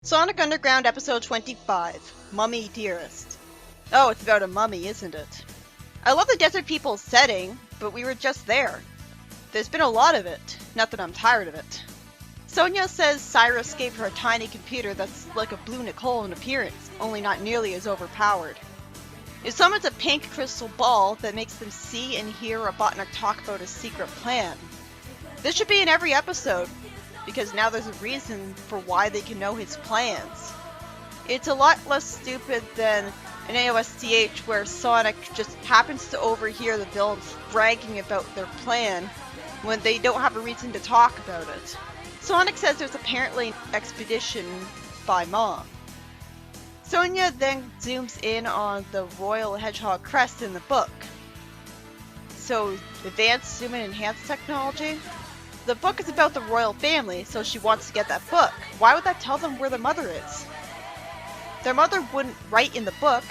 Sonic Underground Episode 25, Mummy Dearest. Oh, it's about a mummy, isn't it? I love the desert people's setting, but we were just there. There's been a lot of it, not that I'm tired of it. Sonia says Cyrus gave her a tiny computer that's like a blue Nicole in appearance, only not nearly as overpowered. It summons a pink crystal ball that makes them see and hear Robotnik talk about his secret plan. This should be in every episode, because now there's a reason for why they can know his plans. It's a lot less stupid than an AOSTH where Sonic just happens to overhear the villains bragging about their plan when they don't have a reason to talk about it. Sonic says there's apparently an expedition by Mom. Sonia then zooms in on the Royal Hedgehog crest in the book. So, advanced zoom and enhanced technology? The book is about the royal family, so she wants to get that book. Why would that tell them where their mother is? Their mother wouldn't write in the book.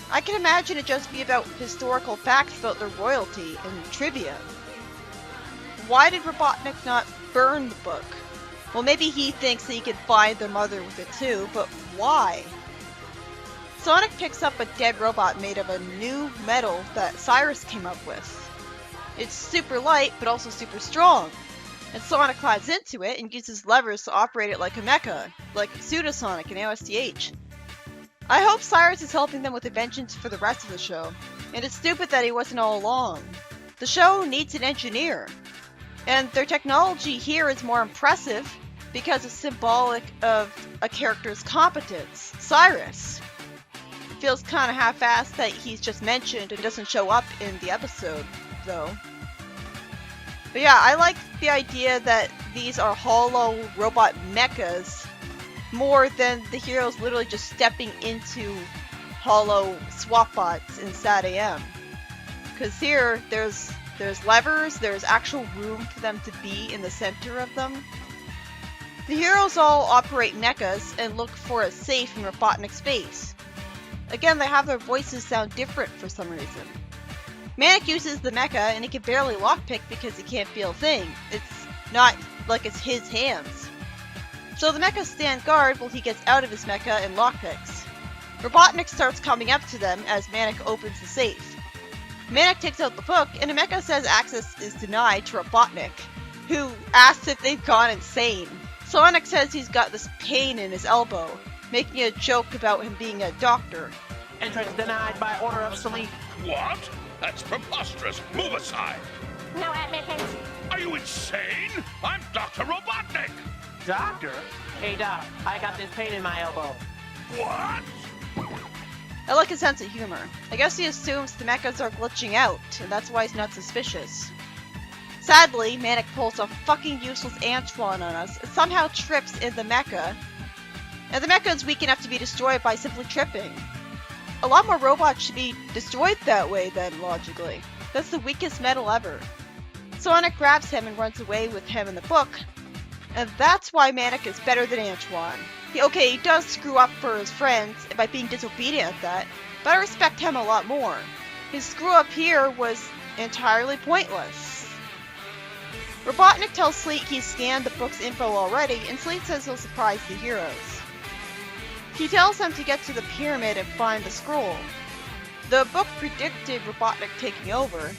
I can imagine it just be about historical facts about their royalty and trivia. Why did Robotnik not burn the book? Well, maybe he thinks that he could find their mother with it too, but why? Sonic picks up a dead robot made of a new metal that Cyrus came up with. It's super light, but also super strong. And Sonic climbs into it and uses levers to operate it like a mecha, like Pseudosonic in AOSTH. I hope Cyrus is helping them with inventions for the rest of the show, and it's stupid that he wasn't all along. The show needs an engineer, and their technology here is more impressive because it's symbolic of a character's competence, Cyrus. It feels kinda half-assed that he's just mentioned and doesn't show up in the episode, though. But yeah, I like the idea that these are hollow robot mechas more than the heroes literally just stepping into hollow swap bots in SAT-AM. Because here, there's levers, there's actual room for them to be in the center of them. The heroes all operate mechas and look for a safe in Robotnik space. Again, they have their voices sound different for some reason. Manic uses the mecha and he can barely lockpick because he can't feel a thing. It's not like it's his hands. So the mechas stand guard while he gets out of his mecha and lockpicks. Robotnik starts coming up to them as Manic opens the safe. Manic takes out the book and the mecha says access is denied to Robotnik, who asks if they've gone insane. Sonic says he's got this pain in his elbow, making a joke about him being a doctor. Entrance denied by order of Selene. What? That's preposterous. Move aside. No admittance. Are you insane? I'm Dr. Robotnik. Doctor? Hey Doc, I got this pain in my elbow. What? I like his sense of humor. I guess he assumes the mechas are glitching out, and that's why he's not suspicious. Sadly, Manic pulls a fucking useless Antron on us and somehow trips in the mecha. And the mecha is weak enough to be destroyed by simply tripping. A lot more robots should be destroyed that way then, logically. That's the weakest metal ever. Sonic grabs him and runs away with him in the book, and that's why Manic is better than Antoine. He does screw up for his friends by being disobedient at that, but I respect him a lot more. His screw up here was entirely pointless. Robotnik tells Sleet he's scanned the book's info already, and Sleet says he'll surprise the heroes. He tells them to get to the pyramid and find the scroll. The book predicted Robotnik taking over,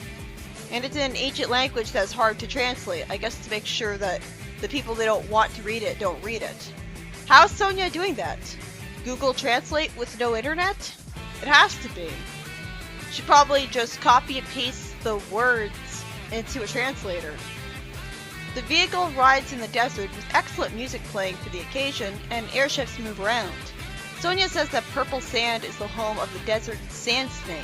and it's in an ancient language that's hard to translate, I guess to make sure that the people that don't want to read it don't read it. How's Sonia doing that? Google Translate with no internet? It has to be. She probably just copy and paste the words into a translator. The vehicle rides in the desert with excellent music playing for the occasion, and airships move around. Sonia says that purple sand is the home of the desert sand snake.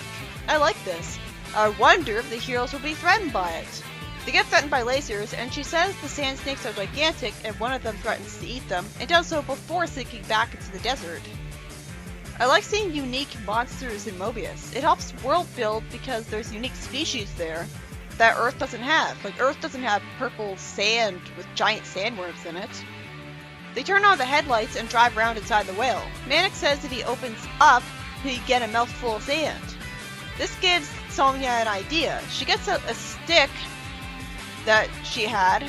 I like this. I wonder if the heroes will be threatened by it. They get threatened by lasers, and she says the sand snakes are gigantic and one of them threatens to eat them, and does so before sinking back into the desert. I like seeing unique monsters in Mobius. It helps world build because there's unique species there that Earth doesn't have. Like, Earth doesn't have purple sand with giant sandworms in it. They turn on the headlights and drive around inside the whale. Manic says if he opens up, he'd get a mouthful of sand. This gives Sonia an idea. She gets a stick that she had,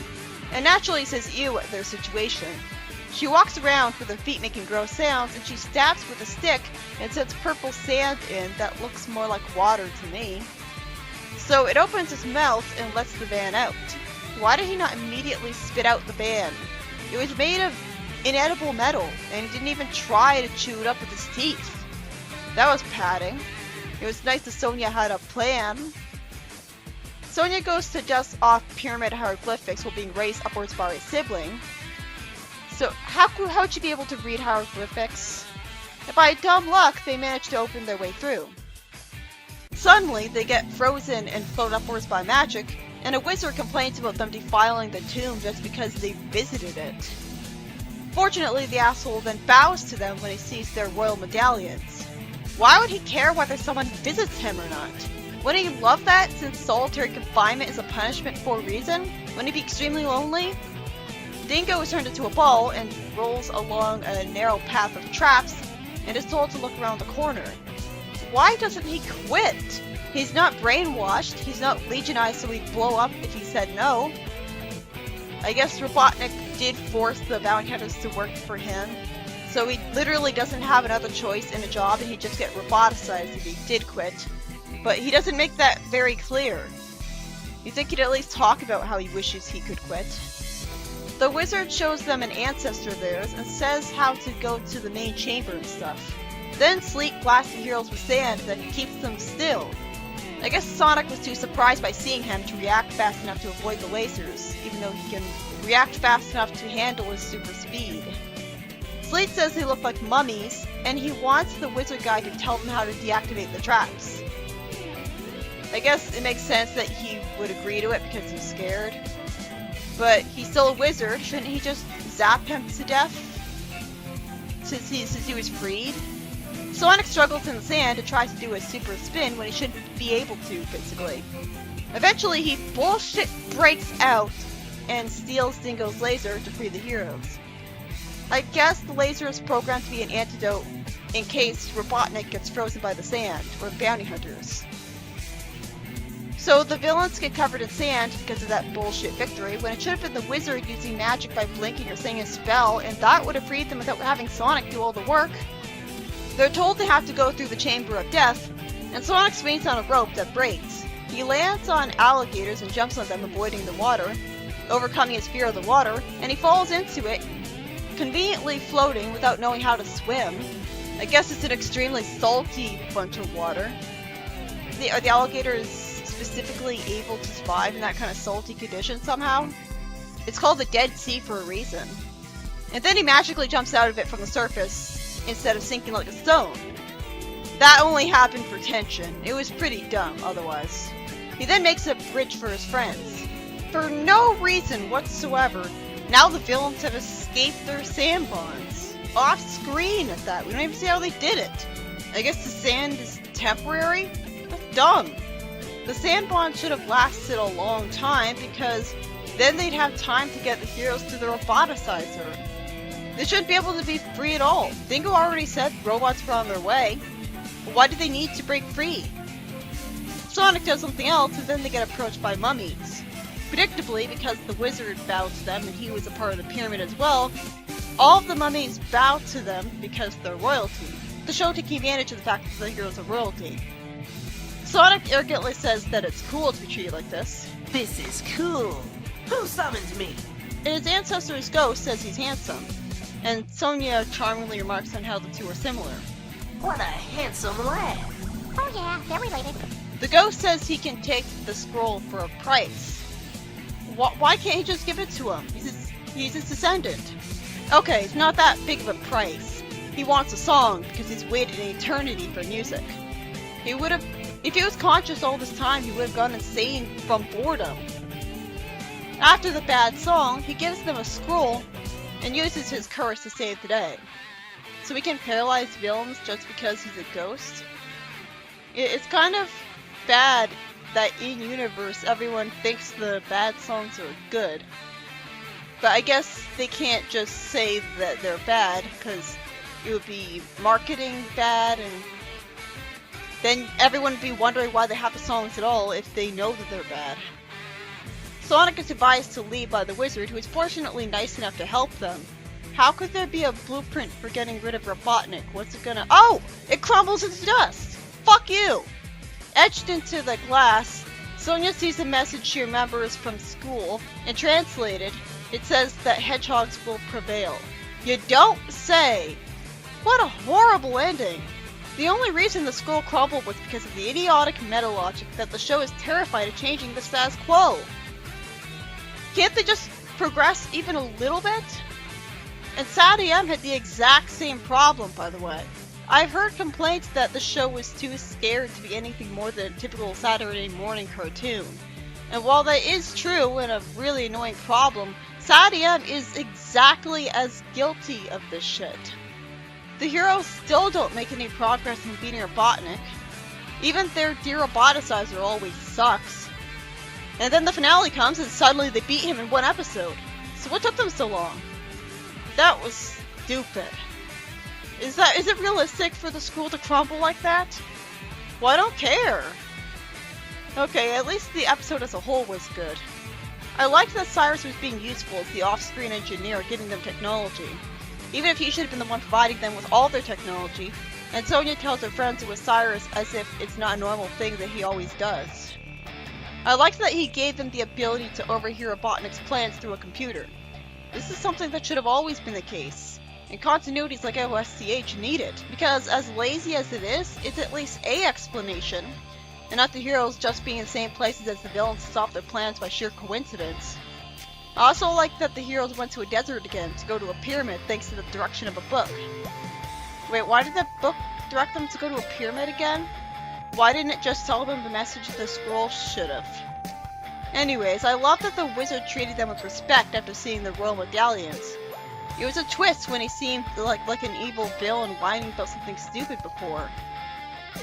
and naturally says ew at their situation. She walks around with her feet making gross sounds, and she stabs with a stick and sets purple sand in that looks more like water to me. So it opens its mouth and lets the van out. Why did he not immediately spit out the van? It was made of inedible metal, and he didn't even try to chew it up with his teeth. That was padding. It was nice that Sonia had a plan. Sonia goes to dust off pyramid hieroglyphics while being raised upwards by a sibling. So how would she be able to read hieroglyphics? And by dumb luck, they manage to open their way through. Suddenly, they get frozen and float upwards by magic, and a wizard complains about them defiling the tomb just because they visited it. Fortunately, the asshole then bows to them when he sees their royal medallions. Why would he care whether someone visits him or not? Wouldn't he love that, since solitary confinement is a punishment for a reason? Wouldn't he be extremely lonely? Dingo is turned into a ball and rolls along a narrow path of traps and is told to look around the corner. Why doesn't he quit? He's not brainwashed, he's not legionized so he'd blow up if he said no. I guess Robotnik did force the bounty hunters to work for him, so he literally doesn't have another choice in a job and he'd just get roboticized if he did quit. But he doesn't make that very clear. You think he'd at least talk about how he wishes he could quit. The wizard shows them an ancestor of theirs and says how to go to the main chamber and stuff. Then Sleek blasts the heroes with sand that keeps them still. I guess Sonic was too surprised by seeing him to react fast enough to avoid the lasers, even though he can react fast enough to handle his super speed. Sleek says they look like mummies, and he wants the wizard guy to tell them how to deactivate the traps. I guess it makes sense that he would agree to it because he's scared. But he's still a wizard, shouldn't he just zap him to death? Since he was freed? Sonic struggles in the sand and tries to do a super spin when he shouldn't be able to, basically. Eventually he bullshit breaks out and steals Dingo's laser to free the heroes. I guess the laser is programmed to be an antidote in case Robotnik gets frozen by the sand, or the bounty hunters. So the villains get covered in sand because of that bullshit victory, when it should have been the wizard using magic by blinking or saying a spell, and that would have freed them without having Sonic do all the work. They're told they have to go through the Chamber of Death, and Sonic swings on a rope that breaks. He lands on alligators and jumps on them, avoiding the water, overcoming his fear of the water, and he falls into it, conveniently floating without knowing how to swim. I guess it's an extremely salty bunch of water. Are the alligators specifically able to survive in that kind of salty condition somehow? It's called the Dead Sea for a reason. And then he magically jumps out of it from the surface instead of sinking like a stone. That only happened for tension. It was pretty dumb otherwise. He then makes a bridge for his friends. For no reason whatsoever, now the villains have escaped their sand bonds. Off screen at that. We don't even see how they did it. I guess the sand is temporary? That's dumb. The sand bond should have lasted a long time because then they'd have time to get the heroes to the roboticizer. They shouldn't be able to be free at all. Dingo already said robots were on their way. But why do they need to break free? Sonic does something else and then they get approached by mummies. Predictably, because the wizard bowed to them and he was a part of the pyramid as well, all of the mummies bow to them because they're royalty. The show taking advantage of the fact that the heroes are royalty. Sonic arrogantly says that it's cool to be treated like this. This is cool. Who summoned me? And his ancestor's ghost says he's handsome. And Sonia charmingly remarks on how the two are similar. What a handsome lad. Oh yeah, they're related. The ghost says he can take the scroll for a price. Why can't he just give it to him? He's his descendant. Okay, it's not that big of a price. He wants a song because he's waited an eternity for music. He would have, if he was conscious all this time, he would have gone insane from boredom. After the bad song, he gives them a scroll and uses his curse to save the day. So we can paralyze villains just because he's a ghost? It's kind of bad that in-universe everyone thinks the bad songs are good. But I guess they can't just say that they're bad, because it would be marketing bad, and then everyone would be wondering why they have the songs at all if they know that they're bad. Sonic is advised to leave by the wizard, who is fortunately nice enough to help them. How could there be a blueprint for getting rid of Robotnik? What's it gonna— oh! It crumbles into dust! Fuck you! Etched into the glass, Sonia sees a message she remembers from school, and translated, it says that hedgehogs will prevail. You don't say! What a horrible ending! The only reason the scroll crumbled was because of the idiotic meta-logic that the show is terrified of changing the status quo. Can't they just progress even a little bit? And Saturday M had the exact same problem, by the way. I've heard complaints that the show was too scared to be anything more than a typical Saturday morning cartoon. And while that is true and a really annoying problem, Saturday M is exactly as guilty of this shit. The heroes still don't make any progress in beating Robotnik. Even their Dear Roboticizer always sucks. And then the finale comes and suddenly they beat him in one episode. So what took them so long? That was stupid. Is it realistic for the school to crumble like that? Well, I don't care. Okay, at least the episode as a whole was good. I liked that Cyrus was being useful as the off-screen engineer giving them technology, even if he should have been the one providing them with all their technology, and Sonia tells her friends it was Cyrus as if it's not a normal thing that he always does. I liked that he gave them the ability to overhear Robotnik's plans through a computer. This is something that should have always been the case, and continuities like OSCH need it, because as lazy as it is, it's at least a explanation, and not the heroes just being in the same places as the villains to stop their plans by sheer coincidence. I also like that the heroes went to a desert again to go to a pyramid thanks to the direction of a book. Wait, why did the book direct them to go to a pyramid again? Why didn't it just tell them the message the scroll should have? Anyways, I love that the wizard treated them with respect after seeing the royal medallions. It was a twist when he seemed like an evil villain whining about something stupid before.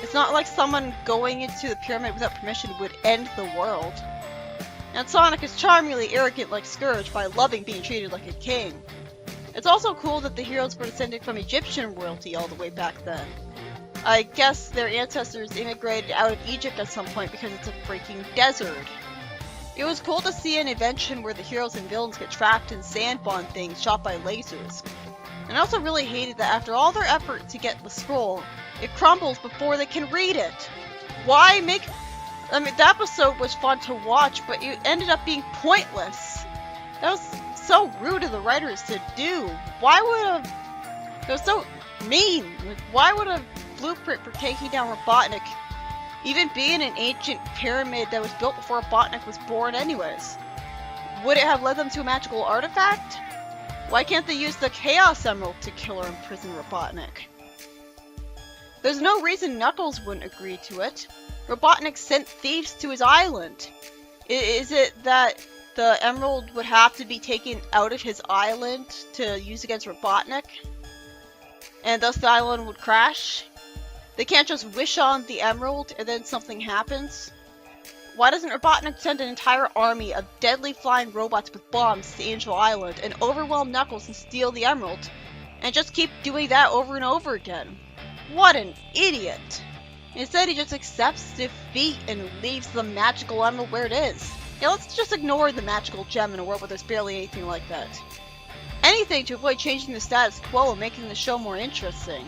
It's not like someone going into the pyramid without permission would end the world. And Sonic is charmingly arrogant like Scourge by loving being treated like a king. It's also cool that the heroes were descended from Egyptian royalty all the way back then. I guess their ancestors immigrated out of Egypt at some point because it's a freaking desert. It was cool to see an invention where the heroes and villains get trapped in sand bond things shot by lasers. And I also really hated that after all their effort to get the scroll, it crumbles before they can read it. Why make— I mean, the episode was fun to watch, but it ended up being pointless. That was so rude of the writers to do. Why would a— it was so mean. Why would a blueprint for taking down Robotnik even be in an ancient pyramid that was built before Robotnik was born anyways? Would it have led them to a magical artifact? Why can't they use the Chaos Emerald to kill or imprison Robotnik? There's no reason Knuckles wouldn't agree to it. Robotnik sent thieves to his island. Is it that the emerald would have to be taken out of his island to use against Robotnik? And thus the island would crash? They can't just wish on the emerald and then something happens? Why doesn't Robotnik send an entire army of deadly flying robots with bombs to Angel Island and overwhelm Knuckles and steal the emerald? And just keep doing that over and over again? What an idiot! Instead, he just accepts defeat and leaves the magical emerald where it is. Yeah, let's just ignore the magical gem in a world where there's barely anything like that. Anything to avoid changing the status quo and making the show more interesting.